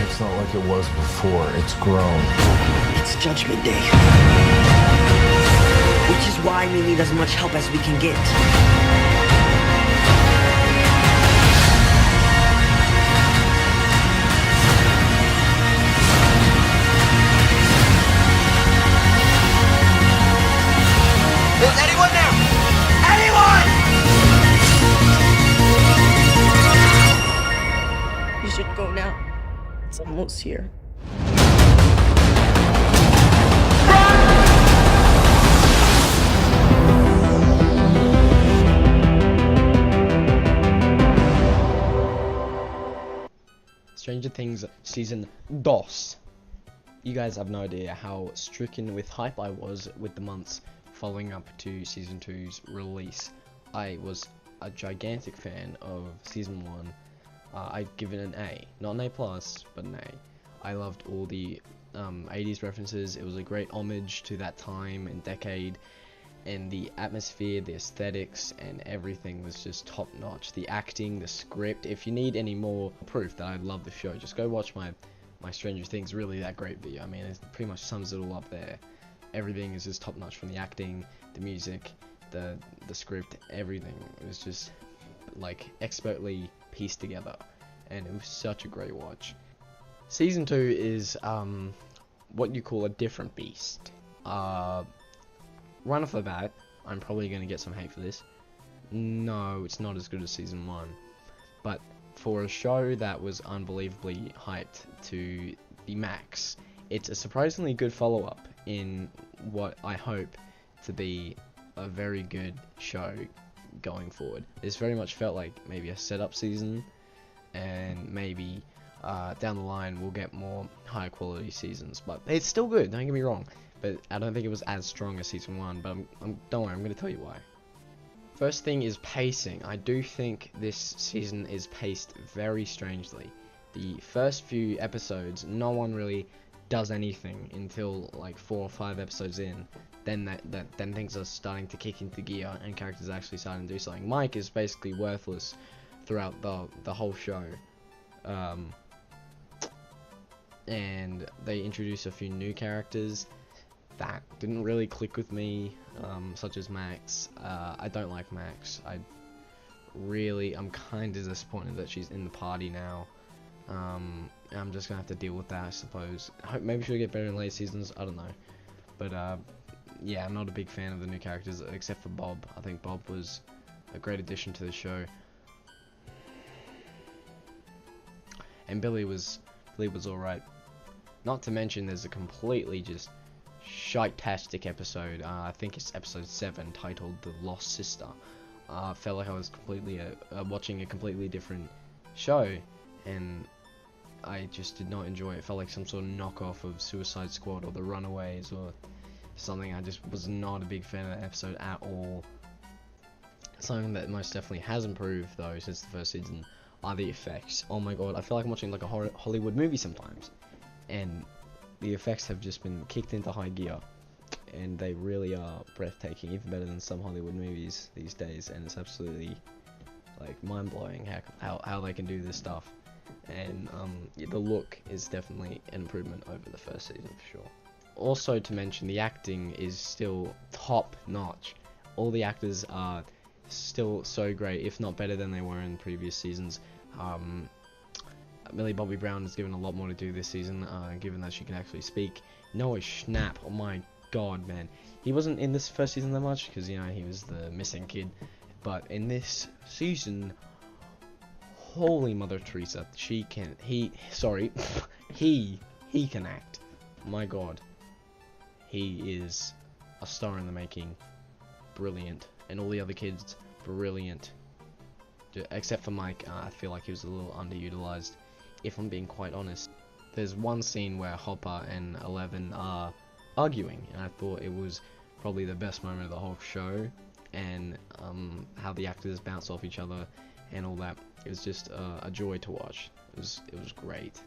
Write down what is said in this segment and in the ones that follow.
It's not like it was before. It's grown. It's Judgment Day. Which is why we need as much help as we can get. Is anyone there? Anyone! You should go now. It's almost here. Stranger Things Season DOS. You guys have no idea how stricken with hype I was with the months following up to Season 2's release. I was a gigantic fan of Season 1. I'd give it an A. Not an A+, but an A. I loved all the 80s references. It was a great homage to that time and decade. And the atmosphere, the aesthetics, and everything was just top notch. The acting, the script. If you need any more proof that I love the show, just go watch my Stranger Things Really That Great video. I mean, it pretty much sums it all up there. Everything is just top notch, from the acting, the music, the script, everything. It was just like expertly pieced together, and it was such a great watch. Season 2 is what you call a different beast. Right off the bat, I'm probably going to get some hate for this. No, it's not as good as Season 1. But for a show that was unbelievably hyped to the max, it's a surprisingly good follow-up in what I hope to be a very good show going forward. This very much felt like maybe a setup season, and maybe down the line we'll get more high quality seasons. But it's still good, don't get me wrong. But I don't think it was as strong as Season 1, but don't worry, I'm going to tell you why. First thing is pacing. I do think this season is paced very strangely. The first few episodes, no one really does anything until like 4 or 5 episodes in. Then things are starting to kick into gear and characters are actually starting to do something. Mike is basically worthless throughout the whole show. And they introduce a few new characters that didn't really click with me, such as Max. I don't like Max. I'm kind of disappointed that she's in the party now. I'm just gonna have to deal with that, I suppose. Maybe she'll get better in later seasons, I don't know. But yeah, I'm not a big fan of the new characters, except for Bob. I think Bob was a great addition to the show. And Billy was alright. Not to mention, there's a completely just shite-tastic episode, I think it's episode 7, titled The Lost Sister. Felt like I was completely watching a completely different show, and I just did not enjoy it. It felt like some sort of knockoff of Suicide Squad or The Runaways or something. I just was not a big fan of that episode at all. Something that most definitely has improved, though, since the first season, are the effects. Oh my god, I feel like I'm watching like a Hollywood movie sometimes, and the effects have just been kicked into high gear, and they really are breathtaking, even better than some Hollywood movies these days. And it's absolutely like mind-blowing how they can do this stuff. And the look is definitely an improvement over the first season for sure. Also to mention, the acting is still top notch. All the actors are still so great, if not better than they were in previous seasons. Millie Bobby Brown is given a lot more to do this season, given that she can actually speak. Noah Schnapp, oh my god, man. He wasn't in this first season that much, because, you know, he was the missing kid. But in this season, holy Mother Teresa, he can act. My god. He is a star in the making. Brilliant. And all the other kids, brilliant. Except for Mike, I feel like he was a little underutilized, if I'm being quite honest. There's one scene where Hopper and Eleven are arguing, and I thought it was probably the best moment of the whole show, and how the actors bounce off each other and all that. It was just a joy to watch. It was great.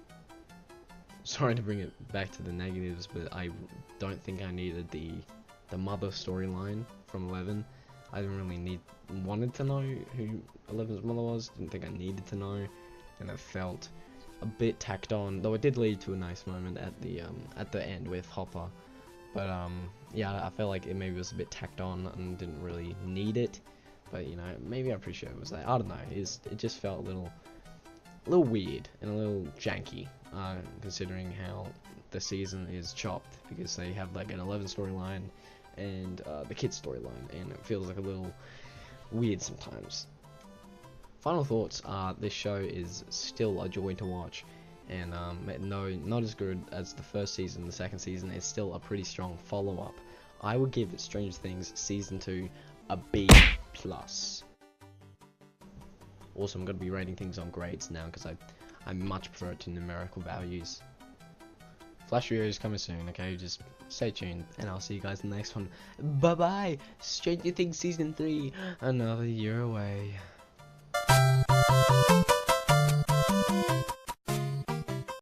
Sorry to bring it back to the negatives, but I don't think I needed the mother storyline from Eleven. I didn't really wanted to know who Eleven's mother was. Didn't think I needed to know, and it felt a bit tacked on, though it did lead to a nice moment at the end with Hopper. But yeah, I felt like it maybe was a bit tacked on and didn't really need it. But you know, maybe I appreciate it was there. I don't know. It just felt a little weird and a little janky, considering how the season is chopped, because they have like an 11 storyline and the kids storyline, and it feels like a little weird sometimes. Final thoughts are this show is still a joy to watch, and no, not as good as the first season. The second season is still a pretty strong follow-up. I would give Stranger Things season 2 a B+. Also, I'm going to be rating things on grades now, because I much prefer it to numerical values. Flash review is coming soon, okay? Just stay tuned, and I'll see you guys in the next one. Bye bye! Stranger Things season 3, another year away.